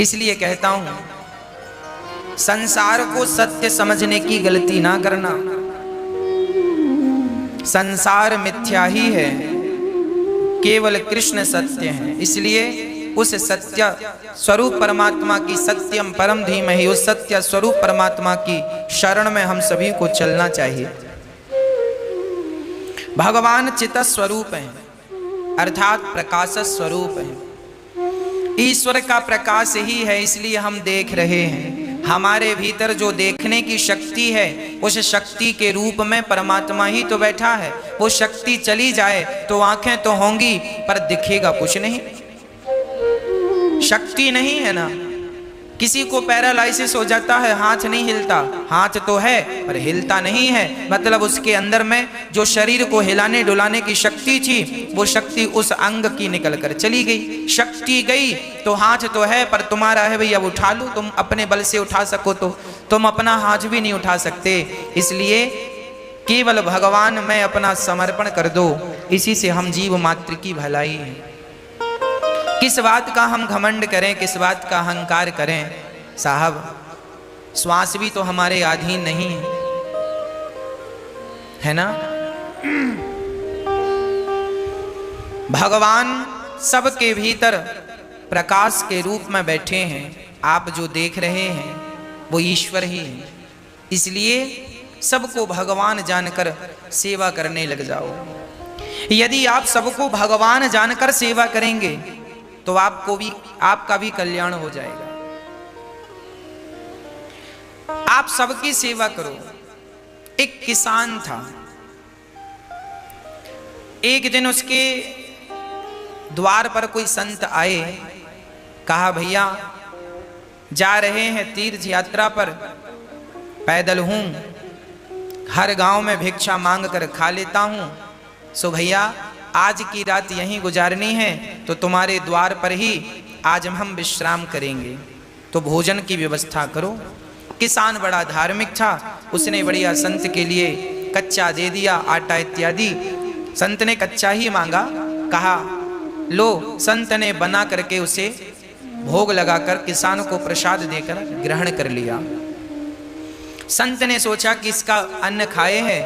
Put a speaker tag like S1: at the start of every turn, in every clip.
S1: इसलिए कहता हूं, संसार को सत्य समझने की गलती ना करना। संसार मिथ्या ही है, केवल कृष्ण सत्य है। इसलिए उस सत्य स्वरूप परमात्मा की, सत्यम परम धीमहि, उस सत्य स्वरूप परमात्मा की शरण में हम सभी को चलना चाहिए। भगवान चित स्वरूप है, अर्थात प्रकाश स्वरूप है। ईश्वर का प्रकाश ही है, इसलिए हम देख रहे हैं। हमारे भीतर जो देखने की शक्ति है, उस शक्ति के रूप में परमात्मा ही तो बैठा है। वो शक्ति चली जाए तो आंखें तो होंगी पर दिखेगा कुछ नहीं, शक्ति नहीं है ना। किसी को पैरालाइसिस हो जाता है, हाथ नहीं हिलता, हाथ तो है पर हिलता नहीं है, मतलब उसके अंदर में जो शरीर को हिलाने डुलाने की शक्ति थी, वो शक्ति उस अंग की निकल कर चली गई। शक्ति गई तो हाथ तो है पर तुम्हारा है भैया, उठा लो, तुम अपने बल से उठा सको तो तुम अपना हाथ भी नहीं उठा सकते। इसलिए केवल भगवान में अपना समर्पण कर दो, इसी से हम जीव मात्र की भलाई है। किस बात का हम घमंड करें, किस बात का अहंकार करें। साहब, श्वास भी तो हमारे अधीन नहीं है ना। भगवान सबके भीतर प्रकाश के रूप में बैठे हैं। आप जो देख रहे हैं वो ईश्वर ही है। इसलिए सबको भगवान जानकर सेवा करने लग जाओ। यदि आप सबको भगवान जानकर सेवा करेंगे तो आपको भी, आपका भी कल्याण हो जाएगा। आप सबकी सेवा करो। एक किसान था, एक दिन उसके द्वार पर कोई संत आए, कहा भैया जा रहे हैं तीर्थ यात्रा पर, पैदल हूं, हर गांव में भिक्षा मांग कर खा लेता हूं, सो भैया आज की रात यहीं गुजारनी है तो तुम्हारे द्वार पर ही आज हम विश्राम करेंगे, तो भोजन की व्यवस्था करो। किसान बड़ा धार्मिक था, उसने बढ़िया संत के लिए कच्चा दे दिया, आटा इत्यादि। संत ने कच्चा ही मांगा, कहा लो। संत ने बना करके उसे भोग लगाकर किसान को प्रसाद देकर ग्रहण कर लिया। संत ने सोचा कि इसका अन्न खाए हैं,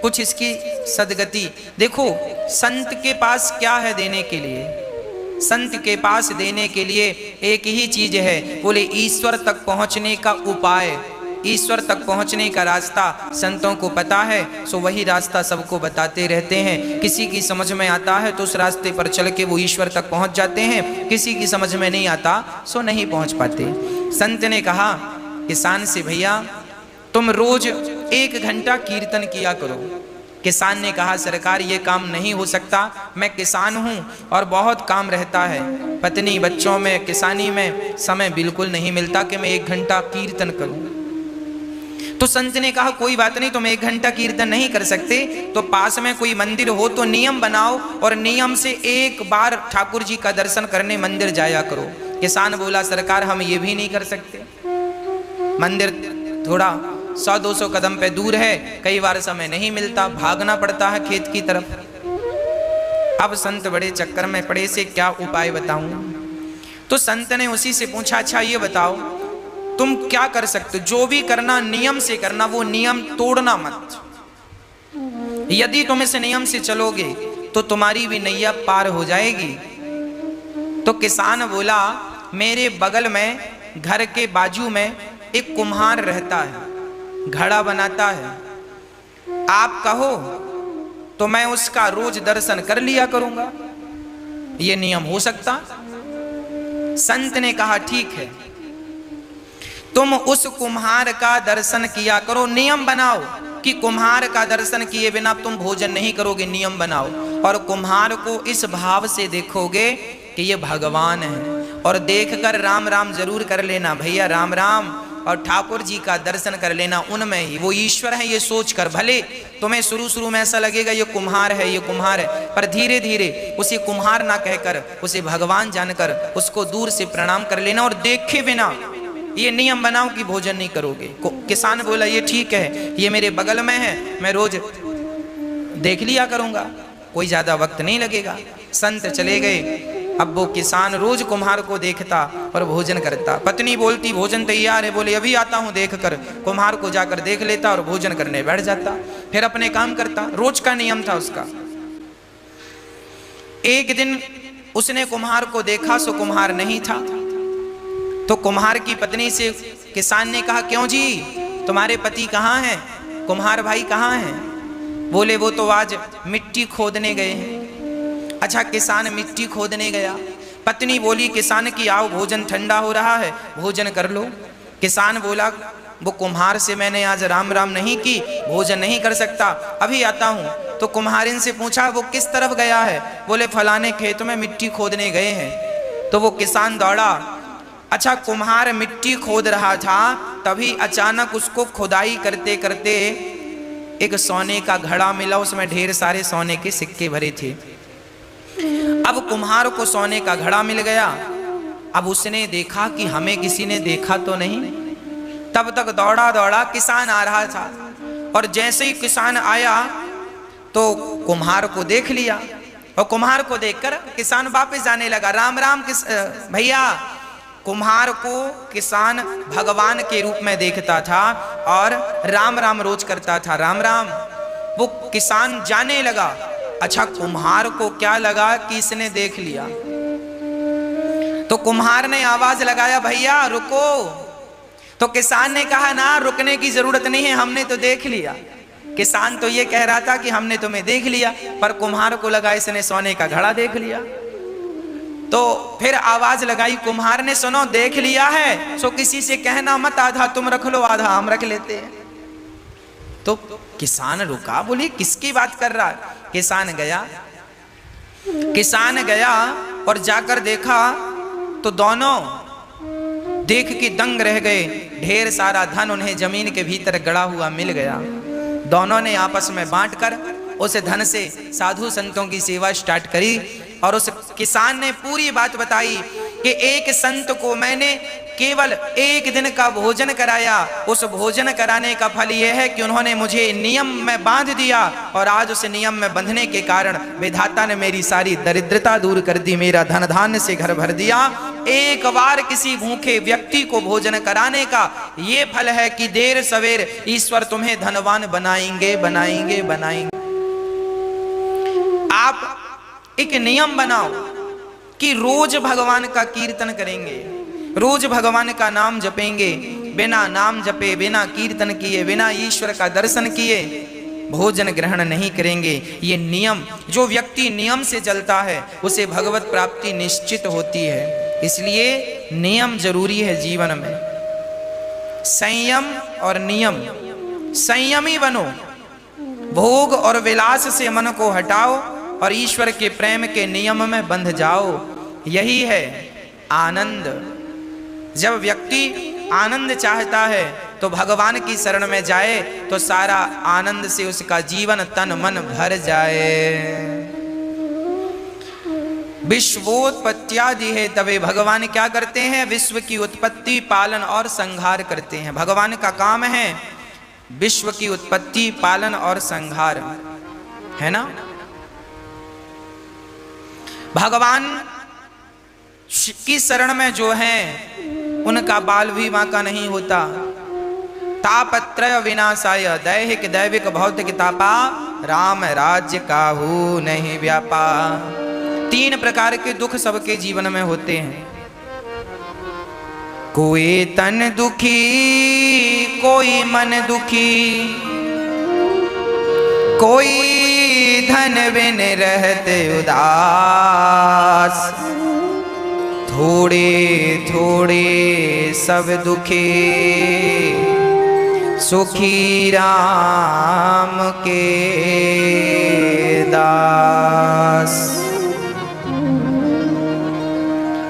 S1: कुछ इसकी सदगति। देखो संत के पास क्या है देने के लिए, संत के पास देने के लिए एक ही चीज है, बोले ईश्वर तक पहुंचने का उपाय, ईश्वर तक पहुंचने का रास्ता संतों को पता है, सो वही रास्ता सबको बताते रहते हैं। किसी की समझ में आता है तो उस रास्ते पर चल के वो ईश्वर तक पहुंच जाते हैं, किसी की समझ में नहीं आता सो नहीं पहुंच पाते। संत ने कहा किसान से, भैया तुम रोज 1 घंटा कीर्तन किया करो। किसान ने कहा सरकार ये काम नहीं हो सकता, मैं किसान हूं और बहुत काम रहता है, पत्नी बच्चों में किसानी में समय बिल्कुल नहीं मिलता कि मैं 1 घंटा कीर्तन करूं। तो संत ने कहा कोई बात नहीं, तुम 1 घंटा कीर्तन नहीं कर सकते तो पास में कोई मंदिर हो तो नियम बनाओ और नियम से 1 बार ठाकुर जी का दर्शन करने मंदिर जाया करो। किसान बोला सरकार हम ये भी नहीं कर सकते, मंदिर थोड़ा 100-200 कदम पे दूर है, कई बार समय नहीं मिलता, भागना पड़ता है खेत की तरफ। अब संत बड़े चक्कर में पड़े, से क्या उपाय बताऊं। तो संत ने उसी से पूछा अच्छा ये बताओ तुम क्या कर सकते हो, जो भी करना नियम से करना, वो नियम तोड़ना मत। यदि तुम इस नियम से चलोगे तो तुम्हारी भी नैया पार हो जाएगी। तो किसान बोला मेरे बगल में घर के बाजू में एक कुम्हार रहता है, घड़ा बनाता है, आप कहो तो मैं उसका रोज दर्शन कर लिया करूंगा, ये नियम हो सकता। संत ने कहा ठीक है, तुम उस कुम्हार का दर्शन किया करो, नियम बनाओ कि कुम्हार का दर्शन किए बिना तुम भोजन नहीं करोगे, नियम बनाओ। और कुम्हार को इस भाव से देखोगे कि ये भगवान है, और देखकर राम राम जरूर कर लेना भैया, राम राम, और ठाकुर जी का दर्शन कर लेना, उनमें ही वो ईश्वर है ये सोचकर। भले तुम्हें शुरू में ऐसा लगेगा ये कुम्हार है, ये कुम्हार है, पर धीरे धीरे उसे कुम्हार ना कहकर उसे भगवान जानकर उसको दूर से प्रणाम कर लेना, और देखे बिना ये नियम बनाओ कि भोजन नहीं करोगे। किसान बोला ये ठीक है, ये मेरे बगल में है, मैं रोज देख लिया करूंगा, कोई ज्यादा वक्त नहीं लगेगा। संत चले गए, अब वो किसान रोज कुम्हार को देखता और भोजन करता। पत्नी बोलती भोजन तैयार है, बोले अभी आता हूं देख कर। कुम्हार को जाकर देख लेता और भोजन करने बैठ जाता, फिर अपने काम करता। रोज का नियम था उसका। एक दिन उसने कुम्हार को देखा, सो कुम्हार नहीं था। तो कुम्हार की पत्नी से किसान ने कहा, क्यों जी तुम्हारे पति कहाँ हैं, कुम्हार भाई कहाँ हैं? बोले वो तो आज मिट्टी खोदने गए हैं। अच्छा, किसान मिट्टी खोदने गया। पत्नी बोली किसान की आओ भोजन ठंडा हो रहा है, भोजन कर लो। किसान बोला वो कुम्हार से मैंने आज राम राम नहीं की, भोजन नहीं कर सकता, अभी आता हूँ। तो कुम्हारिन से पूछा वो किस तरफ गया है? बोले फलाने खेत में मिट्टी खोदने गए हैं। तो वो किसान दौड़ा। अच्छा, कुम्हार मिट्टी खोद रहा था, तभी अचानक उसको खुदाई करते करते एक सोने का घड़ा मिला, उसमें ढेर सारे सोने के सिक्के भरे थे। अब कुम्हार को सोने का घड़ा मिल गया। अब उसने देखा कि हमें किसी ने देखा तो नहीं। तब तक दौड़ा दौड़ा किसान आ रहा था, और जैसे ही किसान आया तो कुम्हार को देख लिया, और कुम्हार को देखकर किसान वापस जाने लगा। राम राम भैया। कुम्हार को किसान भगवान के रूप में देखता था और राम राम रोज करता था, राम राम। वो किसान जाने लगा। अच्छा, कुम्हार को क्या लगा कि इसने देख लिया, तो कुम्हार ने आवाज लगाया भैया रुको। तो किसान ने कहा ना, रुकने की जरूरत नहीं है, हमने तो देख लिया। किसान तो ये कह रहा था कि हमने तुम्हें देख लिया, पर कुम्हार को लगा इसने सोने का घड़ा देख लिया। तो फिर आवाज लगाई कुम्हार ने, सुनो देख लिया है सो किसी से कहना मत, आधा तुम रख लो आधा हम रख लेते हैं। तो किसान रुका, बोली किसकी बात कर रहा है? किसान गया और जाकर देखा तो दोनों देख के दंग रह गए। ढेर सारा धन उन्हें जमीन के भीतर गड़ा हुआ मिल गया। दोनों ने आपस में बांटकर उस धन से साधु संतों की सेवा स्टार्ट करी। और उस किसान ने पूरी बात बताई कि एक संत को मैंने केवल एक दिन का भोजन कराया, उस भोजन कराने का फल यह है कि उन्होंने मुझे नियम में बांध दिया, और आज उस नियम में बंधने के कारण विधाता ने मेरी सारी दरिद्रता दूर कर दी, मेरा धन धान्य से घर भर दिया। एक बार किसी भूखे व्यक्ति को भोजन कराने का ये फल है कि देर सवेर ईश्वर तुम्हें धनवान बनाएंगे बनाएंगे बनाएंगे। आप एक नियम बनाओ कि रोज भगवान का कीर्तन करेंगे, रोज भगवान का नाम जपेंगे। बिना नाम जपे, बिना कीर्तन किए, बिना ईश्वर का दर्शन किए भोजन ग्रहण नहीं करेंगे। ये नियम, जो व्यक्ति नियम से चलता है उसे भगवत प्राप्ति निश्चित होती है। इसलिए नियम जरूरी है जीवन में। संयम और नियम। संयमी बनो, भोग और विलास से मन को हटाओ और ईश्वर के प्रेम के नियम में बंध जाओ। यही है आनंद। जब व्यक्ति आनंद चाहता है तो भगवान की शरण में जाए तो सारा आनंद से उसका जीवन तन मन भर जाए। विश्वोत्पत्त्यादि है, तबे भगवान क्या करते हैं? विश्व की उत्पत्ति, पालन और संहार करते हैं। भगवान का काम है विश्व की उत्पत्ति, पालन और संहार, है ना। भगवान की शरण में जो हैं उनका बाल भी बांका नहीं होता। तापत्रय विनाशाय दैहिक दैविक भौतिक तापा, राम राज्य काहू नहीं व्यापा। 3 प्रकार के दुख सबके जीवन में होते हैं। कोई तन दुखी, कोई मन दुखी, कोई धन बिन रहते उदास। थोड़े थोड़े सब दुखी, सुखी राम के दास।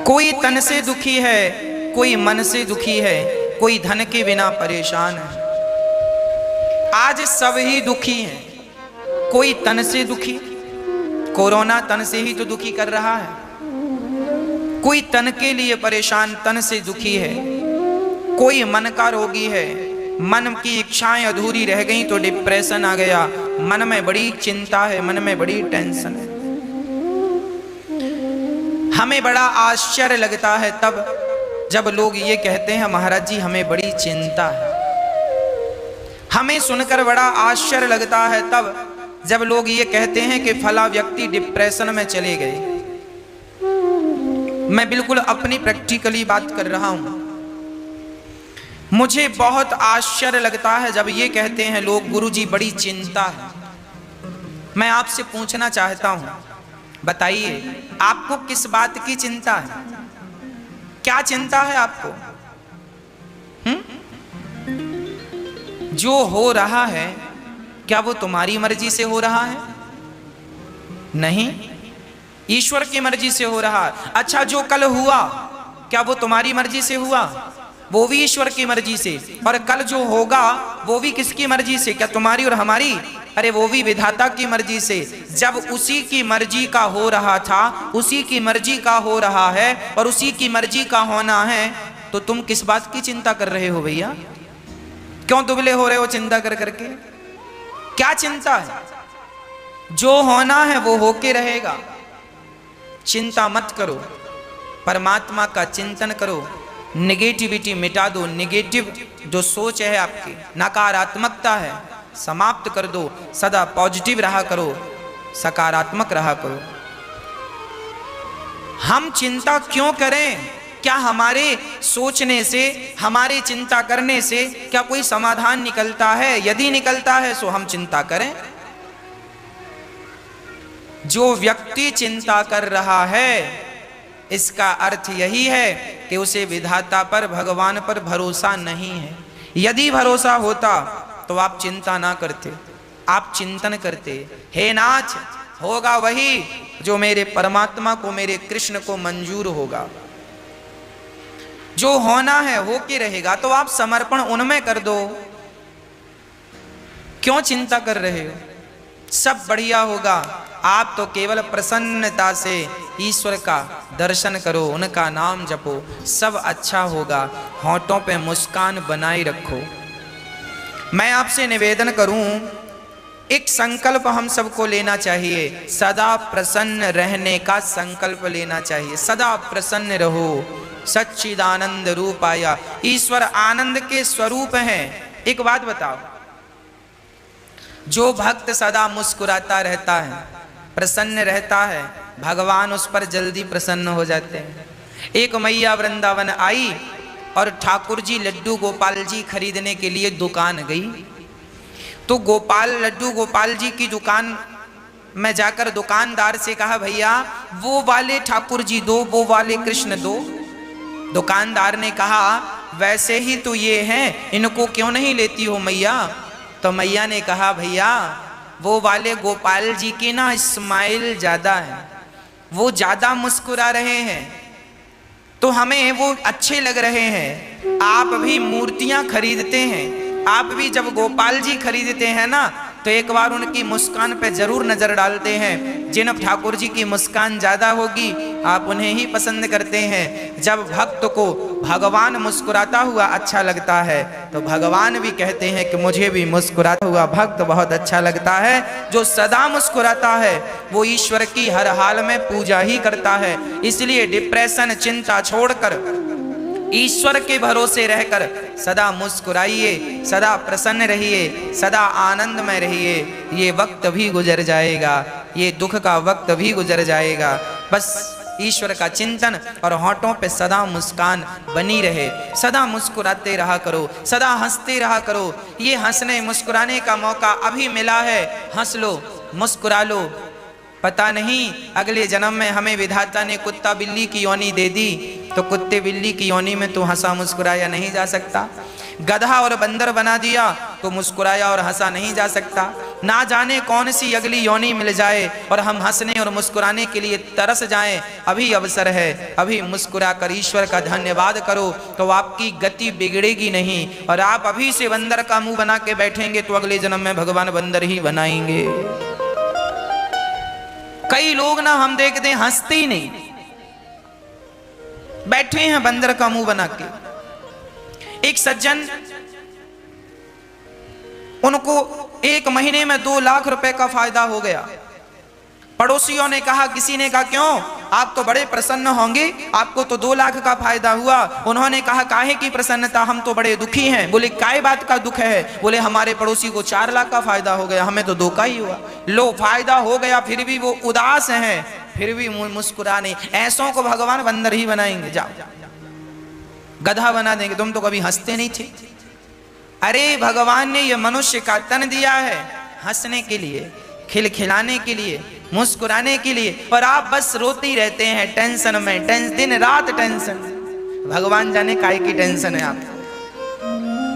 S1: कोई तन से दुखी है, कोई मन से दुखी है, कोई धन के बिना परेशान है। आज सब ही दुखी हैं। कोई तन से दुखी, कोरोना तन से ही तो दुखी कर रहा है। कोई तन के लिए परेशान, तन से दुखी है। कोई मन का रोगी है, मन की इच्छाएं अधूरी रह गई तो डिप्रेशन आ गया, मन में बड़ी चिंता है, मन में बड़ी टेंशन है। हमें बड़ा आश्चर्य लगता है तब जब लोग ये कहते हैं महाराज जी हमें बड़ी चिंता है। हमें सुनकर बड़ा आश्चर्य लगता है तब जब लोग ये कहते हैं कि फला व्यक्ति डिप्रेशन में चले गए। मैं बिल्कुल अपनी प्रैक्टिकली बात कर रहा हूं। मुझे बहुत आश्चर्य लगता है जब ये कहते हैं लोग गुरुजी बड़ी चिंता है। मैं आपसे पूछना चाहता हूं, बताइए आपको किस बात की चिंता है? क्या चिंता है आपको? जो हो रहा है क्या वो तुम्हारी मर्जी से हो रहा है? नहीं, ईश्वर की मर्जी से हो रहा है। अच्छा, जो कल हुआ क्या वो तुम्हारी मर्जी से हुआ? वो भी ईश्वर की मर्जी से। और कल जो होगा वो भी किसकी मर्जी से? क्या तुम्हारी और हमारी? अरे वो भी विधाता की मर्जी से। जब उसी की मर्जी का हो रहा था, उसी की मर्जी का हो रहा है और उसी की मर्जी का होना है, तो तुम किस बात की चिंता कर रहे हो भैया? क्यों दुबले हो रहे हो चिंता कर करके? क्या चिंता है? जो होना है वो होके रहेगा। चिंता मत करो, परमात्मा का चिंतन करो, नेगेटिविटी मिटा दो। नेगेटिव जो सोच है आपकी, नकारात्मकता है, समाप्त कर दो। सदा पॉजिटिव रहा करो, सकारात्मक रहा करो। हम चिंता क्यों करें? क्या हमारे सोचने से, हमारे चिंता करने से क्या कोई समाधान निकलता है? यदि निकलता है तो हम चिंता करें। जो व्यक्ति चिंता कर रहा है इसका अर्थ यही है कि उसे विधाता पर, भगवान पर भरोसा नहीं है। यदि भरोसा होता तो आप चिंता ना करते, आप चिंतन करते। हे नाथ, होगा वही जो मेरे परमात्मा को, मेरे कृष्ण को मंजूर होगा। जो होना है हो के रहेगा, तो आप समर्पण उनमें कर दो। क्यों चिंता कर रहे हो? सब बढ़िया होगा। आप तो केवल प्रसन्नता से ईश्वर का दर्शन करो, उनका नाम जपो, सब अच्छा होगा। होठों पे मुस्कान बनाए रखो। मैं आपसे निवेदन करूं, एक संकल्प हम सबको लेना चाहिए। सदा प्रसन्न रहने का संकल्प लेना चाहिए। सदा प्रसन्न रहो। सच्चिदानंद रूपाया, ईश्वर आनंद के स्वरूप हैं। एक बात बताओ, जो भक्त सदा मुस्कुराता रहता है, प्रसन्न रहता है, भगवान उस पर जल्दी प्रसन्न हो जाते हैं। एक मैया वृंदावन आई और ठाकुर जी लड्डू गोपाल जी खरीदने के लिए दुकान गई। तो लड्डू गोपाल जी की दुकान में जाकर दुकानदार से कहा, भैया वो वाले ठाकुर जी दो, वो वाले कृष्ण दो। दुकानदार ने कहा, वैसे ही तो ये हैं, इनको क्यों नहीं लेती हो मैया? तो मैया ने कहा, भैया वो वाले गोपाल जी की ना स्माइल ज्यादा है, वो ज्यादा मुस्कुरा रहे हैं, तो हमें वो अच्छे लग रहे हैं। आप भी मूर्तियां खरीदते हैं, आप भी जब गोपाल जी खरीदते हैं ना, तो एक बार उनकी मुस्कान पे जरूर नजर डालते हैं। जिन ठाकुर जी की मुस्कान ज्यादा होगी आप उन्हें ही पसंद करते हैं। जब भक्त को भगवान मुस्कुराता हुआ अच्छा लगता है तो भगवान भी कहते हैं कि मुझे भी मुस्कुराता हुआ भक्त बहुत अच्छा लगता है। जो सदा मुस्कुराता है वो ईश्वर की हर हाल में पूजा ही करता है। इसलिए डिप्रेशन, चिंता छोड़कर ईश्वर के भरोसे रहकर सदा मुस्कुराइए, सदा प्रसन्न रहिए, सदा आनंद में रहिए। ये वक्त भी गुजर जाएगा, ये दुख का वक्त भी गुजर जाएगा। बस ईश्वर का चिंतन और होठों पे सदा मुस्कान बनी रहे। सदा मुस्कुराते रहा करो, सदा हंसते रहा करो। ये हंसने मुस्कुराने का मौका अभी मिला है, हंस लो, मुस्कुरा लो। पता नहीं अगले जन्म में हमें विधाता ने कुत्ता बिल्ली की योनि दे दी तो कुत्ते बिल्ली की योनि में तो हंसा मुस्कुराया नहीं जा सकता। गधा और बंदर बना दिया तो मुस्कुराया और हंसा नहीं जा सकता। ना जाने कौन सी अगली योनि मिल जाए और हम हंसने और मुस्कुराने के लिए तरस जाएं। अभी अवसर है, अभी मुस्कुरा कर ईश्वर का धन्यवाद करो तो आपकी गति बिगड़ेगी नहीं। और आप अभी से बंदर का मुंह बना के बैठेंगे तो अगले जन्म में भगवान बंदर ही बनाएंगे। कई लोग ना हम देखते हैं हंसते ही नहीं, बैठे हैं बंदर का मुंह बना के। एक सज्जन, उनको 1 महीने में 2 लाख रुपए का फायदा हो गया। पड़ोसियों ने कहा, किसी ने कहा क्यों? आप तो बड़े प्रसन्न होंगे, आपको तो 2 लाख का फायदा हुआ। उन्होंने कहा काहे की प्रसन्नता, हम तो बड़े दुखी हैं। बोले काय बात का दुख है? बोले हमारे पड़ोसी को 4 लाख का फायदा हो गया, हमें तो 2 का ही हुआ। लो फायदा हो गया फिर भी वो उदास हैं, फिर भी मुस्कुरा नहीं। ऐसों को भगवान बंदर ही बनाएंगे, जाओ गधा बना देंगे। तुम तो कभी हंसते नहीं थे। अरे भगवान ने ये मनुष्य का तन दिया है हंसने के लिए, खिलखिलाने के लिए, मुस्कुराने के लिए, और आप बस रोते ही रहते हैं टेंशन में, दिन रात टेंशन। भगवान जाने काहे की टेंशन है आप।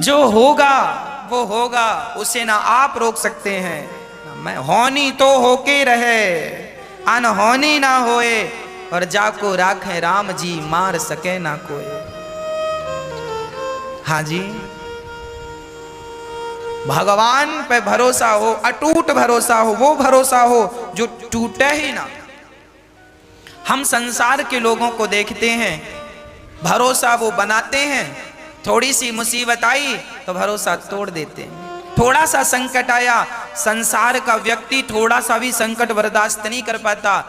S1: जो होगा वो होगा, उसे ना आप रोक सकते हैं, मैं होनी तो होके रहे, अनहोनी ना होए, और जाको राखे राम जी, मार सके ना कोई। हाँ जी, भगवान पे भरोसा हो, अटूट भरोसा हो, वो भरोसा हो जो टूटे ही ना। हम संसार के लोगों को देखते हैं, भरोसा वो बनाते हैं, थोड़ी सी मुसीबत आई तो भरोसा तोड़ देते हैं। थोड़ा सा संकट आया, संसार का व्यक्ति थोड़ा सा भी संकट बर्दाश्त नहीं कर पाता।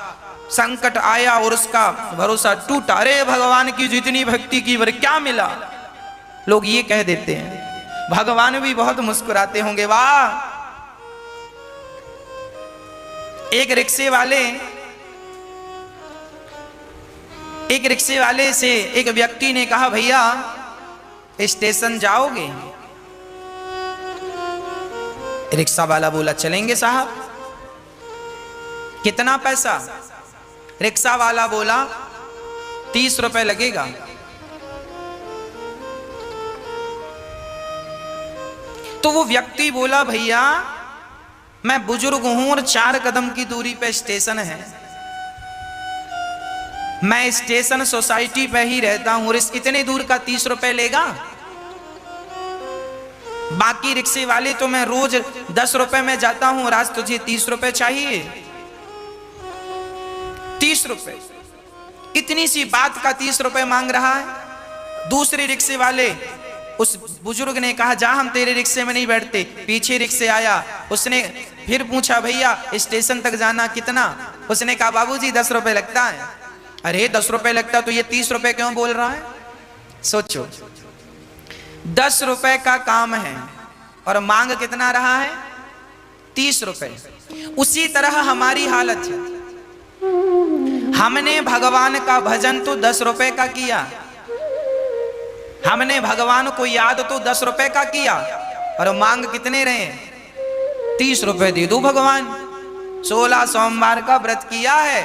S1: संकट आया और उसका भरोसा टूटा, अरे भगवान की जितनी भक्ति की पर क्या मिला, लोग ये कह देते हैं। भगवान भी बहुत मुस्कुराते होंगे, वाह। एक रिक्शे वाले से एक व्यक्ति ने कहा, भैया स्टेशन जाओगे? रिक्शा वाला बोला चलेंगे साहब। कितना पैसा? रिक्शा वाला बोला 30 रुपए लगेगा। तो वो व्यक्ति बोला, भैया मैं बुजुर्ग हूं और 4 कदम की दूरी पे स्टेशन है, मैं स्टेशन सोसाइटी पे ही रहता हूं और इस इतने दूर का 30 रुपए लेगा? बाकी रिक्शे वाले तो मैं रोज 10 रुपए में जाता हूं और आज तुझे 30 रुपए चाहिए? 30 रुपए, इतनी सी बात का 30 रुपए मांग रहा है। दूसरे रिक्शे वाले, उस बुजुर्ग ने कहा, जा हम तेरे रिक्शे में नहीं बैठते। पीछे रिक्शे आया, उसने फिर पूछा, भैया स्टेशन तक जाना कितना? उसने कहा, बाबूजी 10 रुपए लगता है। अरे 10 रुपए लगता तो ये 30 रुपए क्यों बोल रहा है? सोचो, 10 रुपए का काम है और मांग कितना रहा है? 30 रुपए। उसी तरह हमारी हालत है। हमने भगवान का भजन तो 10 रुपए का किया, हमने भगवान को याद तो 10 रुपए का किया, और मांग कितने रहे? 30 रुपए दे दो भगवान। 16 सोमवार का व्रत किया है,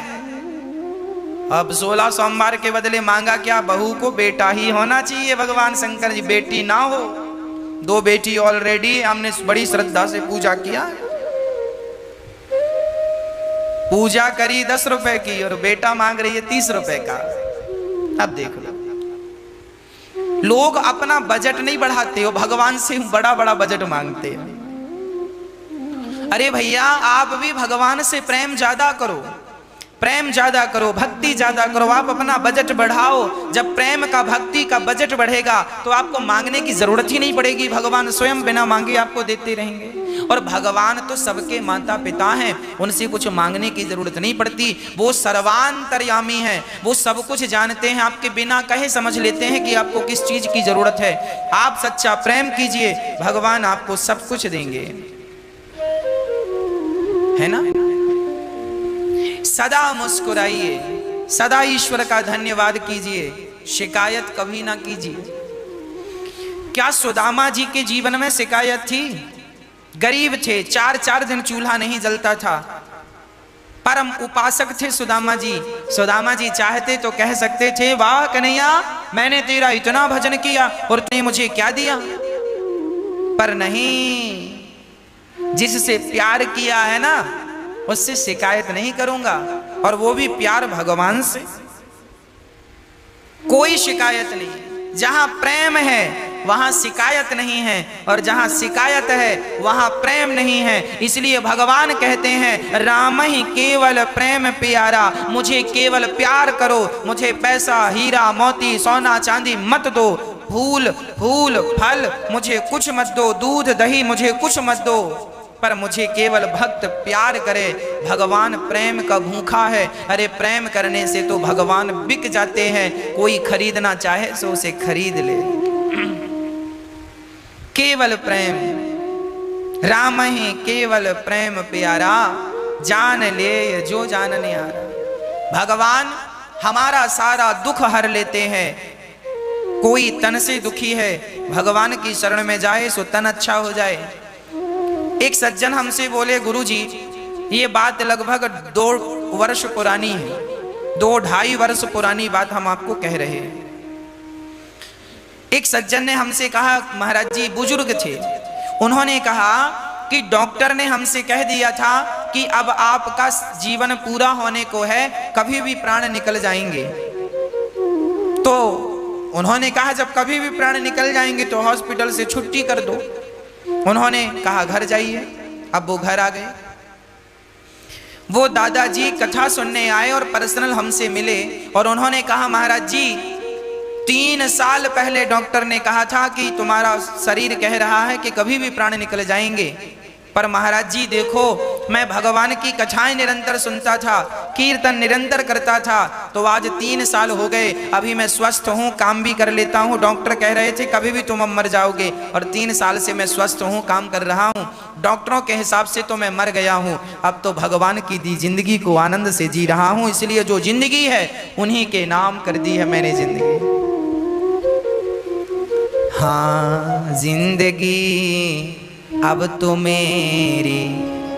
S1: अब 16 सोमवार के बदले मांगा क्या? बहू को बेटा ही होना चाहिए। भगवान शंकर जी बेटी ना हो, 2 बेटी ऑलरेडी, हमने बड़ी श्रद्धा से पूजा किया, पूजा करी 10 रुपए की और बेटा मांग रही है 30 रुपए का। अब देख लो, लोग अपना बजट नहीं बढ़ाते हो, भगवान से बड़ा बड़ा बजट मांगते हैं। अरे भैया आप भी भगवान से प्रेम ज्यादा करो, प्रेम ज्यादा करो, भक्ति ज्यादा करो, आप अपना बजट बढ़ाओ। जब प्रेम का, भक्ति का बजट बढ़ेगा तो आपको मांगने की जरूरत ही नहीं पड़ेगी, भगवान स्वयं बिना मांगे आपको देते रहेंगे। और भगवान तो सबके माता पिता हैं, उनसे कुछ मांगने की जरूरत नहीं पड़ती, वो सर्वांतर्यामी हैं, वो सब कुछ जानते हैं, आपके बिना कहे समझ लेते हैं कि आपको किस चीज की जरूरत है। आप सच्चा प्रेम कीजिए, भगवान आपको सब कुछ देंगे, है ना। सदा मुस्कुराइए, सदा ईश्वर का धन्यवाद कीजिए, शिकायत कभी ना कीजिए। क्या सुदामा जी के जीवन में शिकायत थी? गरीब थे, 4-4 दिन चूल्हा नहीं जलता था, परम उपासक थे सुदामा जी। सुदामा जी चाहते तो कह सकते थे, वाह कन्हैया मैंने तेरा इतना भजन किया और तूने मुझे क्या दिया, पर नहीं, जिससे प्यार किया है ना उससे शिकायत नहीं करूंगा, और वो भी प्यार भगवान से। कोई शिकायत नहीं, जहां प्रेम है वहां शिकायत नहीं है, और जहां शिकायत है वहां प्रेम नहीं है। इसलिए भगवान कहते हैं, राम ही केवल प्रेम प्यारा, मुझे केवल प्यार करो, मुझे पैसा हीरा मोती सोना चांदी मत दो, फूल फूल फल मुझे कुछ मत दो, दूध दही मुझे कुछ मत दो, पर मुझे केवल भक्त प्यार करे। भगवान प्रेम का भूखा है। अरे प्रेम करने से तो भगवान बिक जाते हैं, कोई खरीदना चाहे सो उसे खरीद ले। केवल प्रेम, राम ही केवल प्रेम प्यारा, जान ले जो जानने आ रहा। भगवान हमारा सारा दुख हर लेते हैं। कोई तन से दुखी है, भगवान की शरण में जाए सो तन अच्छा हो जाए। एक सज्जन हमसे बोले, गुरुजी ये बात लगभग 2 वर्ष पुरानी है, 2-2.5 वर्ष पुरानी बात हम आपको कह रहे हैं। एक सज्जन ने हमसे कहा, महाराज जी बुजुर्ग थे, उन्होंने कहा कि डॉक्टर ने हमसे कह दिया था कि अब आपका जीवन पूरा होने को है, कभी भी प्राण निकल जाएंगे। तो उन्होंने कहा जब कभी भी प्राण निकल जाएंगे तो हॉस्पिटल से छुट्टी कर दो। उन्होंने कहा घर जाइए। अब वो घर आ गए। वो दादाजी कथा सुनने आए और पर्सनल हमसे मिले और उन्होंने कहा, महाराज जी 3 साल पहले डॉक्टर ने कहा था कि तुम्हारा शरीर कह रहा है कि कभी भी प्राण निकल जाएंगे, पर महाराज जी देखो मैं भगवान की कथाएं निरंतर सुनता था, कीर्तन निरंतर करता था, तो आज 3 साल हो गए, अभी मैं स्वस्थ हूँ, काम भी कर लेता हूँ। डॉक्टर कह रहे थे कभी भी तुम मर जाओगे और 3 साल से मैं स्वस्थ हूँ, काम कर रहा हूँ। डॉक्टरों के हिसाब से तो मैं मर गया हूँ, अब तो भगवान की दी जिंदगी को आनंद से जी रहा हूँ, इसलिए जो जिंदगी है उन्हीं के नाम कर दी है मैंने जिंदगी। हाँ जिंदगी अब तो मेरी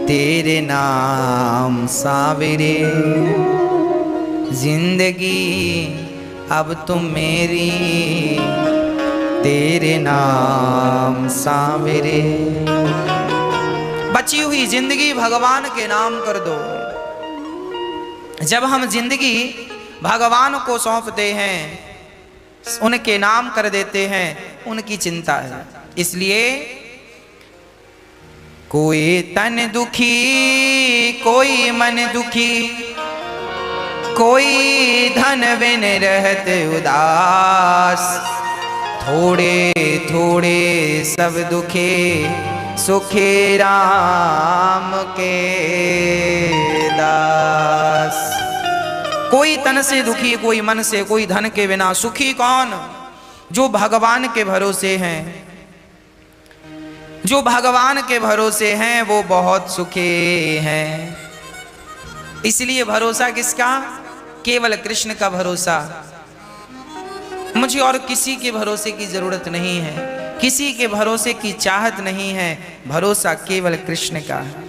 S1: तेरे नाम सावरे, जिंदगी अब तो मेरी तेरे नाम सावरे। बची हुई जिंदगी भगवान के नाम कर दो। जब हम जिंदगी भगवान को सौंपते हैं, उनके नाम कर देते हैं, उनकी चिंता है। इसलिए कोई तन दुखी, कोई मन दुखी, कोई धन बिन रहते उदास, थोड़े थोड़े सब दुखे, सुखे राम के दास। कोई तन से दुखी, कोई मन से, कोई धन के बिना। सुखी कौन? जो भगवान के भरोसे हैं। जो भगवान के भरोसे हैं वो बहुत सुखी हैं। इसलिए भरोसा किसका? केवल कृष्ण का भरोसा। मुझे और किसी के भरोसे की जरूरत नहीं है, किसी के भरोसे की चाहत नहीं है, भरोसा केवल कृष्ण का है।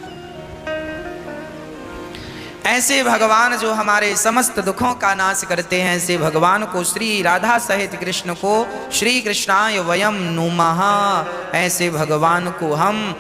S1: ऐसे भगवान जो हमारे समस्त दुखों का नाश करते हैं, ऐसे भगवान को, श्री राधा सहित कृष्ण को श्री कृष्णाय वयम नुमः, ऐसे भगवान को हम